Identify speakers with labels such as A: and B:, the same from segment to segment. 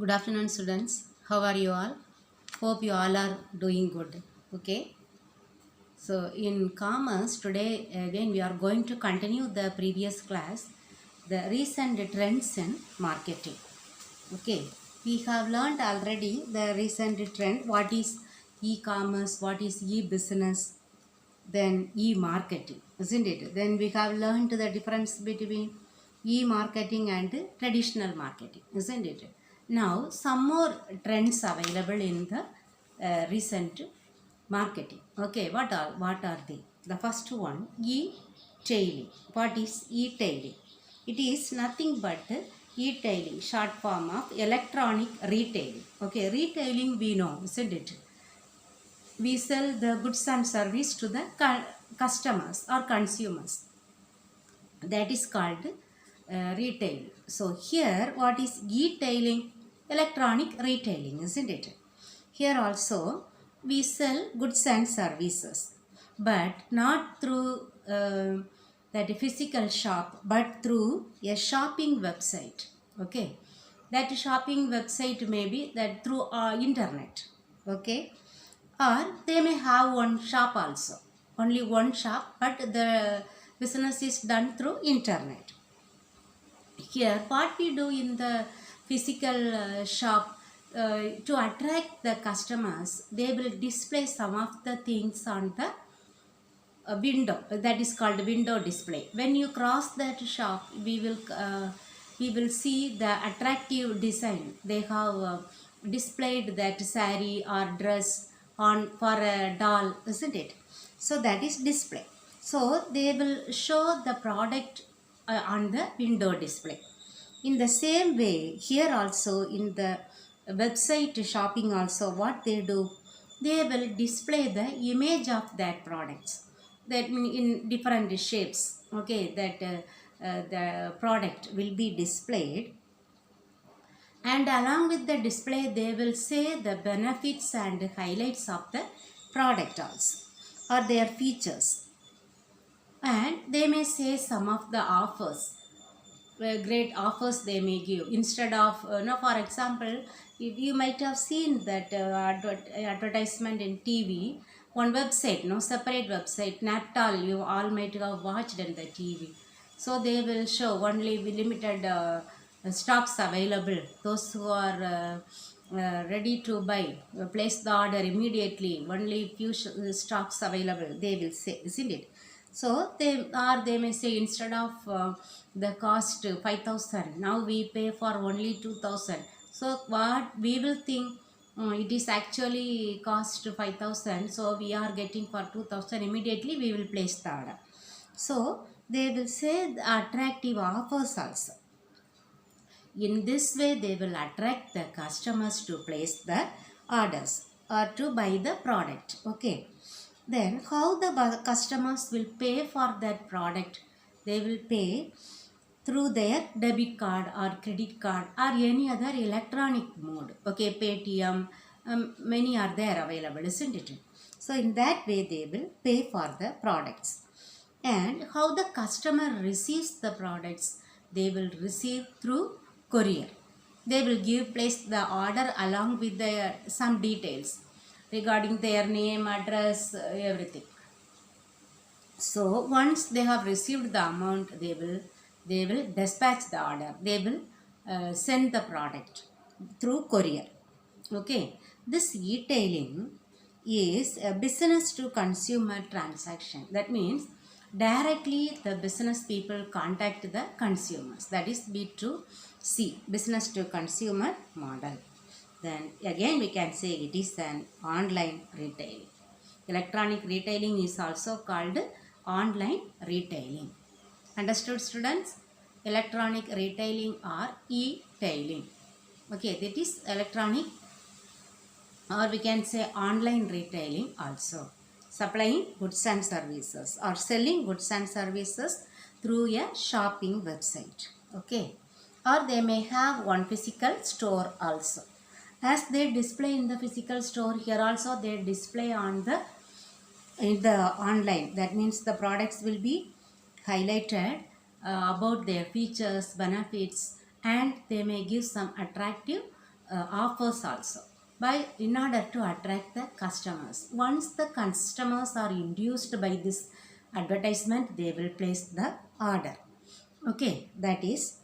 A: Good afternoon, students. How are you all? Hope you all are doing good. Okay. So, in commerce, today again we are going to continue the previous class, the recent trends in marketing. Okay. We have learned already the recent trend, what is e-commerce, what is e-business, then e-marketing, isn't it? Then we have learned the difference between e-marketing and traditional marketing, isn't it? Now some more trends available in the recent marketing. Okay, what are they? The first one, e-tailing. What is e-tailing? It is nothing but e-tailing, short form of electronic retailing. Okay, retailing we know, isn't it? We sell the goods and service to the customers or consumers. That is called retail. So here what is e-tailing? Electronic retailing, isn't it? Here also we sell goods and services, but not through that physical shop, but through a shopping website. Okay, that shopping website may be that through internet. Okay, or they may have one shop also, only one shop, but the business is done through internet. Here what we do in the physical shop, to attract the customers, they will display some of the things on the window, that is called window display. When you cross that shop, we will see the attractive design. They have displayed that sari or dress on for a doll, isn't it? So that is display. So they will show the product on the window display. In the same way, here also in the website shopping also, what they do, they will display the image of that products, that mean in different shapes. Okay, that the product will be displayed, and along with the display they will say the benefits and highlights of the product also, or their features, and they may say some of the offers, great offers they may give. Instead of no, for example, if you might have seen that advertisement in TV, one website, no, separate website, Naptal, you all might have watched in the TV. So they will show only limited stocks available. Those who are ready to buy, place the order immediately, only few stocks available, they will say, isn't it? So they may say, instead of the cost 5,000, now we pay for only 2,000. So what we will think, it is actually cost 5,000, so we are getting for 2,000, immediately we will place the order. So they will say the attractive offers also. In this way, they will attract the customers to place the orders or to buy the product. Okay. Then how the customers will pay for that product? They will pay through their debit card or credit card or any other electronic mode. Okay, Paytm, many are there available, isn't it? So in that way they will pay for the products. And how the customer receives the products? They will receive through courier. They will place the order along with their some details regarding their name, address, everything. So once they have received the amount, they will dispatch the order. They will send the product through courier. Okay, this e-tailing is a business to consumer transaction. That means directly the business people contact the consumers. That is B2C, business to consumer model. Then again we can say it is an online retailing. Electronic retailing is also called online retailing. Understood, students? Electronic retailing or e-tailing. Okay, that is electronic, or we can say online retailing also. Supplying goods and services or selling goods and services through a shopping website. Okay. Or they may have one physical store also. As they display in the physical store, here also they display on the in the online. That means the products will be highlighted about their features, benefits, and they may give some attractive offers also, by in order to attract the customers. Once the customers are induced by this advertisement, they will place the order. Okay, that is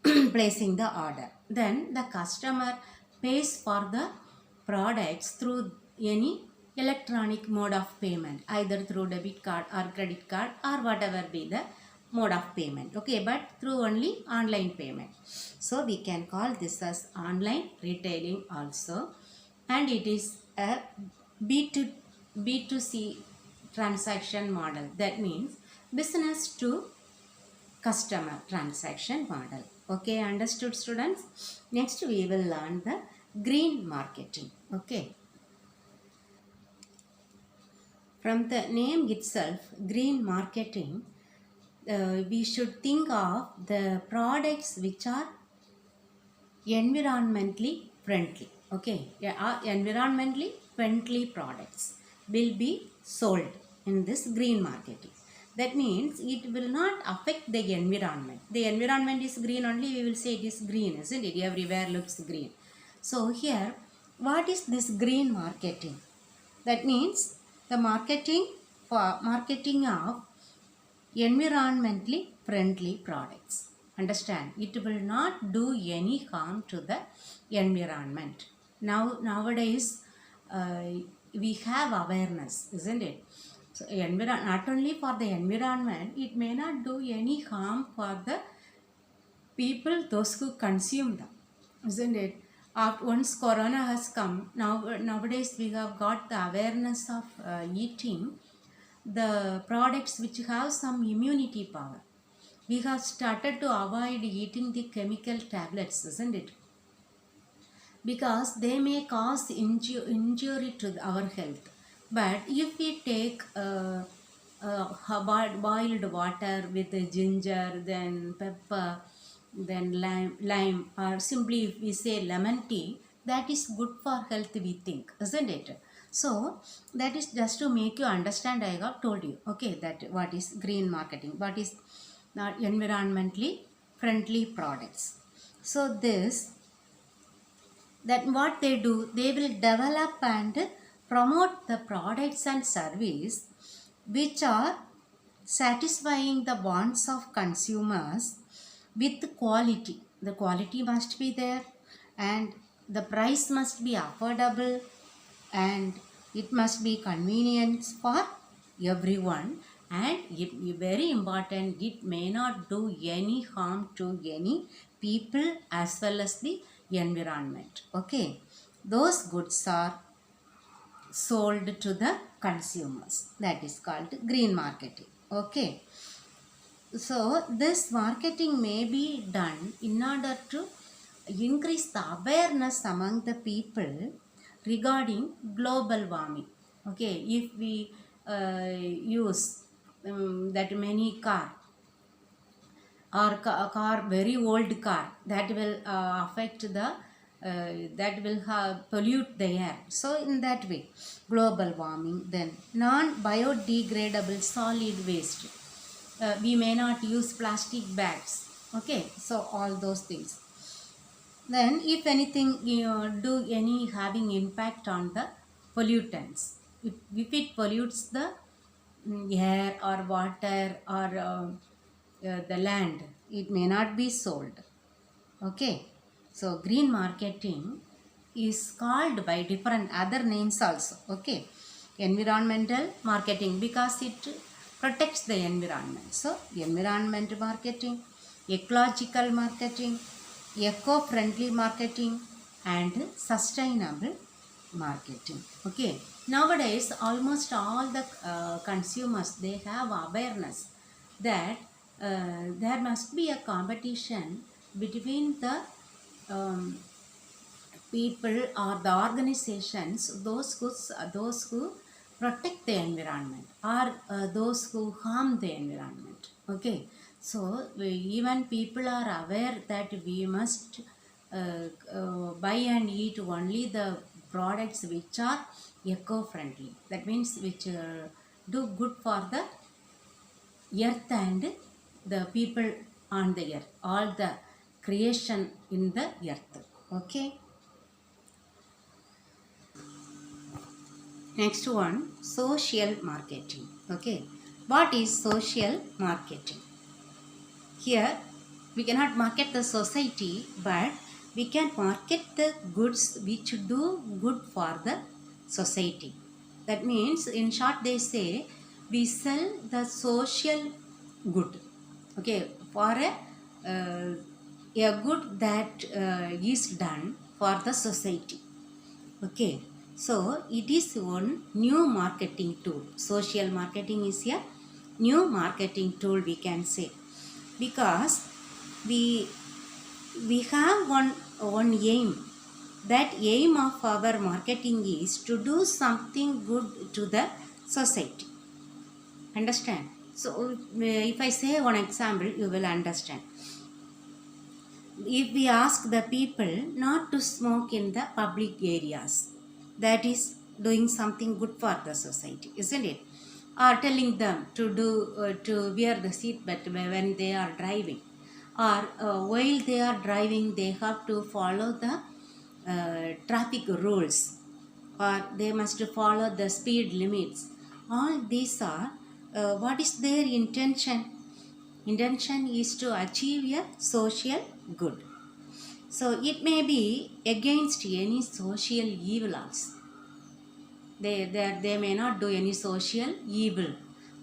A: placing the order. Then the customer pays for the products through any electronic mode of payment, either through debit card or credit card or whatever be the mode of payment. Okay, but through only online payment. So we can call this as online retailing also, and it is a B2C transaction model. That means business to customer transaction model. Okay, understood students? Next we will learn the green marketing. Okay, from the name itself, green marketing, we should think of the products which are environmentally friendly. Okay, environmentally friendly products will be sold in this green marketing. That means it will not affect the environment. The environment is green only, we will say it is green, isn't it? Everywhere looks green. So here, what is this green marketing? That means the marketing of environmentally friendly products. Understand, it will not do any harm to the environment. Nowadays we have awareness, isn't it? So not only for the environment, it may not do any harm for the people, those who consume them, isn't it? Once corona has come, nowadays we have got the awareness of eating the products which have some immunity power. We have started to avoid eating the chemical tablets, isn't it? Because they may cause injury to our health. But if we take boiled water with ginger, then pepper, then lime, or simply if we say lemon tea, that is good for health, we think, isn't it? So that is just to make you understand. I have told you, okay, that what is green marketing, what is not environmentally friendly products. So this, that what they do, they will develop and promote the products and service which are satisfying the wants of consumers with quality. The quality must be there, and the price must be affordable, and it must be convenience for everyone, and very important, it may not do any harm to any people as well as the environment. Okay, those goods are sold to the consumers. That is called green marketing. Okay, so this marketing may be done in order to increase the awareness among the people regarding global warming. Okay, if we use that many car, very old car, that will affect the that will pollute the air. So in that way, global warming. Then non biodegradable solid waste, we may not use plastic bags. Okay, so all those things. Then if anything, do any having impact on the pollutants, if it pollutes the air or water or the land, it may not be sold. Okay, so green marketing is called by different other names also. Okay, environmental marketing, because it protects the environment. So environment marketing, ecological marketing, eco-friendly marketing, and sustainable marketing. Okay, nowadays almost all the consumers, they have awareness that there must be a competition between the um, people or the organizations, those who protect the environment, or those who harm the environment. Okay, so even people are aware that we must buy and eat only the products which are eco-friendly. That means which do good for the earth and the people on the earth, all the creation in the earth. Okay, Next one, social marketing. Okay, what is social marketing? Here we cannot market the society, but we can market the goods which do good for the society. That means, in short, they say we sell the social good. Okay, for a good that is done for the society. Okay, so it is one new marketing tool. Social marketing is a new marketing tool, we can say, because we have one aim. That aim of our marketing is to do something good to the society. Understand? So if I say one example, you will understand. If we ask the people not to smoke in the public areas, that is doing something good for the society, isn't it? Or telling them to do to wear the seat belt when they are driving, or while they are driving they have to follow the traffic rules, or they must follow the speed limits. All these are what is their intention? Intention is to achieve a social good. So it may be against any social evil also. They may not do any social evil.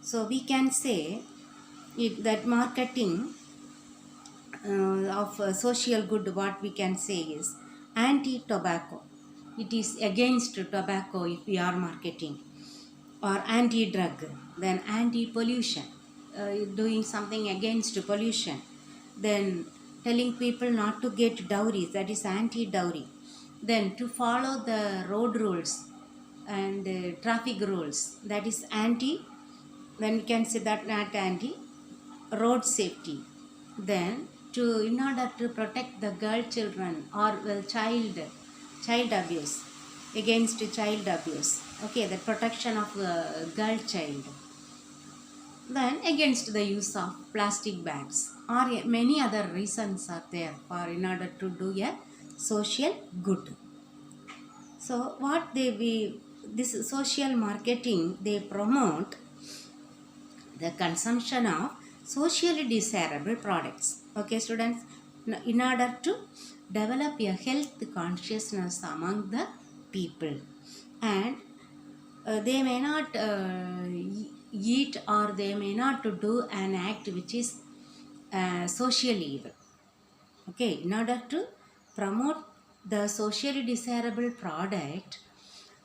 A: So we can say that marketing of social good, what we can say is anti-tobacco. It is against tobacco if we are marketing. Or anti-drug, then anti-pollution, doing something against pollution. Then telling people not to get dowries, that is anti-dowry. Then to follow the road rules and traffic rules, that is anti, then we can say that not anti road safety. Then to, in order to protect the girl children or child abuse, against child abuse. Okay, the protection of girl child. Then against the use of plastic bags, or many other reasons are there for in order to do a social good. So what this social marketing, they promote the consumption of socially desirable products. Okay students, in order to develop a health consciousness among the people, and they may not eat, or they may not do an act which is socially evil. Okay, in order to promote the socially desirable product,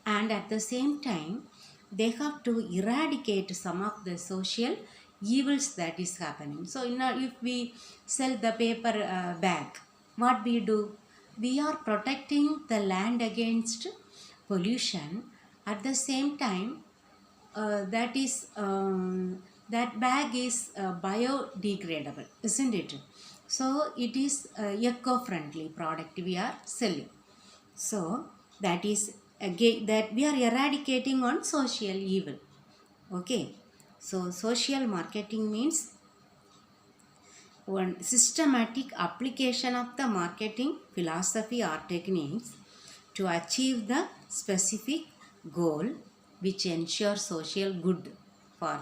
A: and at the same time they have to eradicate some of the social evils that is happening. So if we sell the paper bag, what we do? We are protecting the land against pollution. At the same time, that bag is biodegradable, isn't it? So it is eco-friendly product we are selling. So that is again that we are eradicating on social evil. Okay, so social marketing means one systematic application of the marketing philosophy or techniques to achieve the specific goal which ensures social good for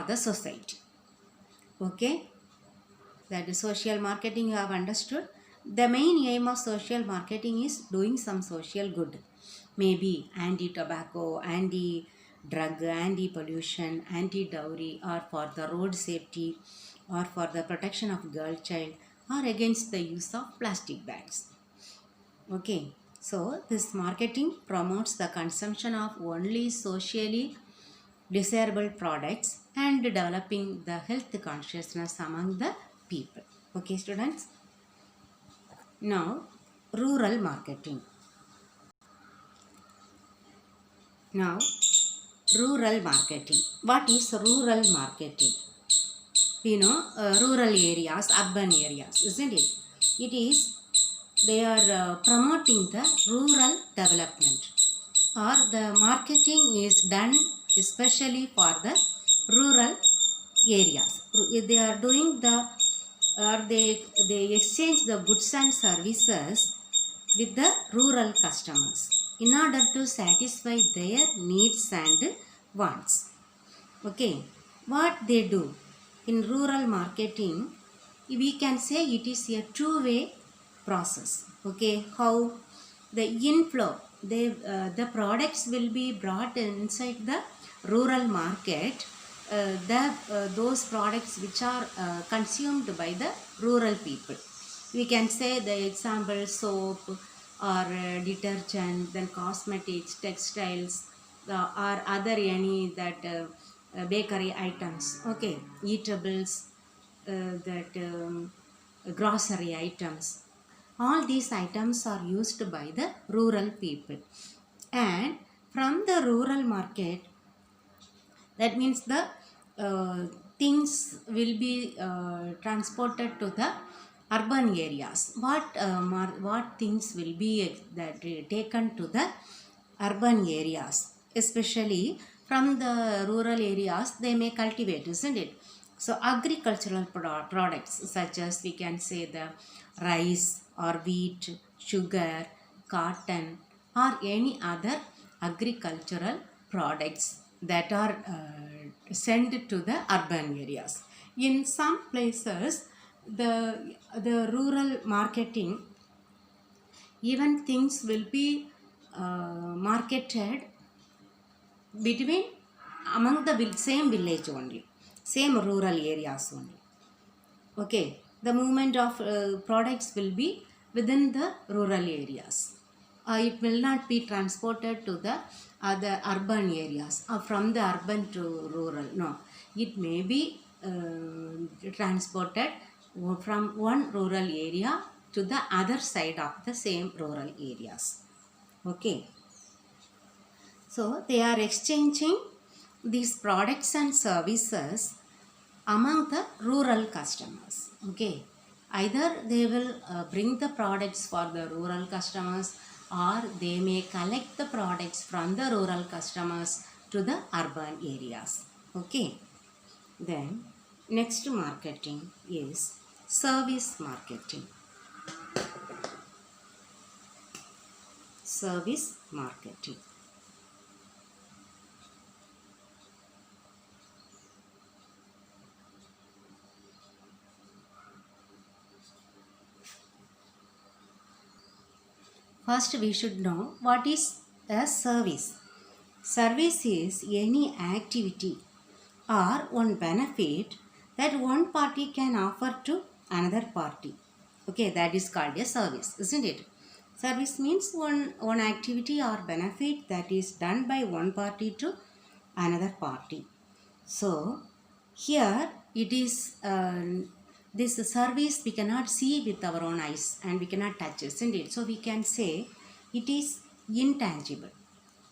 A: the society. Okay, that is social marketing you have understood. The main aim of social marketing is doing some social good, maybe anti-tobacco, anti-drug, anti-pollution, anti-dowry, or for the road safety, or for the protection of girl child, or against the use of plastic bags. Okay, so this marketing promotes the consumption of only socially desirable products and developing the health consciousness among the people. Okay students, now rural marketing. Now rural marketing. What is rural marketing? We know rural areas, urban areas, isn't it? It is, they are promoting the rural development, or the marketing is done especially for the rural areas. They are doing the, or they exchange the goods and services with the rural customers. in order to satisfy their needs and wants. Okay, what they do in rural marketing, we can say it is a two-way process. Okay, how the inflow, the products will be brought inside the rural market, those products which are consumed by the rural people. We can say the example soap or detergent, then cosmetics, textiles, or other any that bakery items. Okay, eatables, that grocery items. All these items are used by the rural people, and from the rural market, that means the things will be transported to the urban areas. What things will be that taken to the urban areas, especially from the rural areas they may cultivate, isn't it? So agricultural products such as, we can say, the rice or wheat, sugar, cotton, or any other agricultural products that are sent to the urban areas. In some places, the rural marketing, even things will be marketed between among the same village only, same rural areas only. Okay, the movement of products will be within the rural areas. It will not be transported to the other urban areas, or from the urban to rural. No, it may be transported from one rural area to the other side of the same rural areas. Okay, so they are exchanging these products and services among the rural customers. Okay, either they will bring the products for the rural customers, or they may collect the products from the rural customers to the urban areas. Okay, then next marketing is service marketing. Service marketing. First, we should know what is a service. Service is any activity or one benefit that one party can offer to another party. Okay, that is called a service, isn't it? Service means one activity or benefit that is done by one party to another party. So here it is, this service we cannot see with our own eyes and we cannot touch, isn't it? So we can say it is intangible.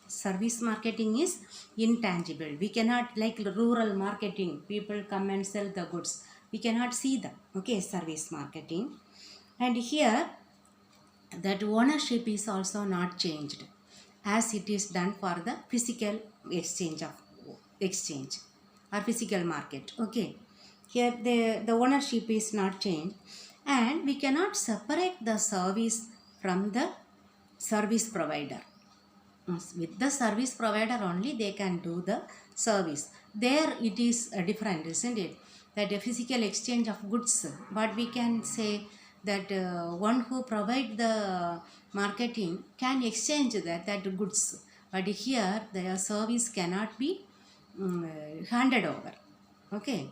A: Service marketing is intangible. We cannot, like rural marketing, people come and sell the goods, we cannot see them. Okay, service marketing. And here that ownership is also not changed, as it is done for the physical exchange or physical market. Okay, here the ownership is not changed, and we cannot separate the service from the service provider. With the service provider only they can do the service. There it is different, isn't it? That a physical exchange of goods, but we can say that one who provide the marketing can exchange that goods, but here the service cannot be handed over. Okay,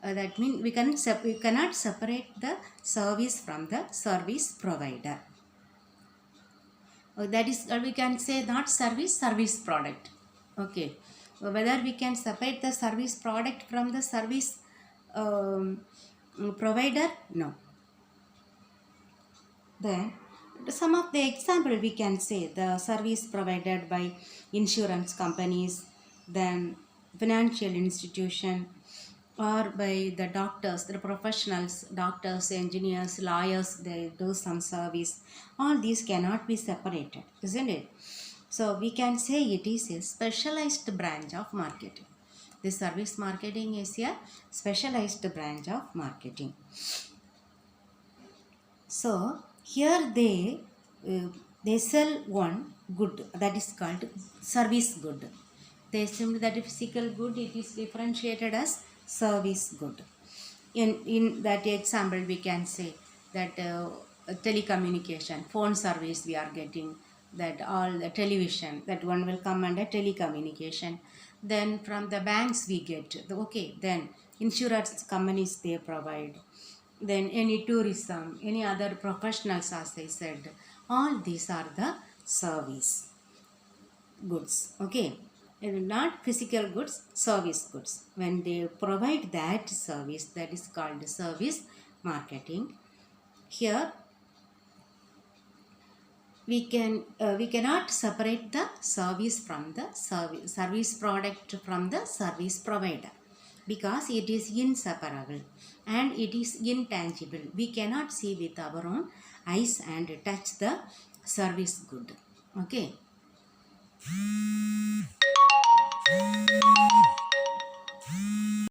A: that means we cannot separate the service from the service provider. That is, we can say not service product. Okay, whether we can separate the service product from the service provider? No. Then some of the example we can say the service provided by insurance companies, then financial institution, or by the doctors, the professionals, doctors, engineers, lawyers, they do some service. All these cannot be separated, isn't it? So we can say it is a specialized branch of marketing. The service marketing is a specialized branch of marketing. So here they sell one good, that is called service good. They assumed that physical good, it is differentiated as service good. In that example, we can say that telecommunication, phone service we are getting, that all the television, that one will come under telecommunication. Then from the banks we get, okay, then insurance companies they provide. Then any tourism, any other professionals, as I said, all these are the service goods, okay. And not physical goods, service goods. When they provide that service, that is called service marketing. Here we cannot separate the service from the service product from the service provider, because it is inseparable and it is intangible. We cannot see with our own eyes and touch the service good, okay.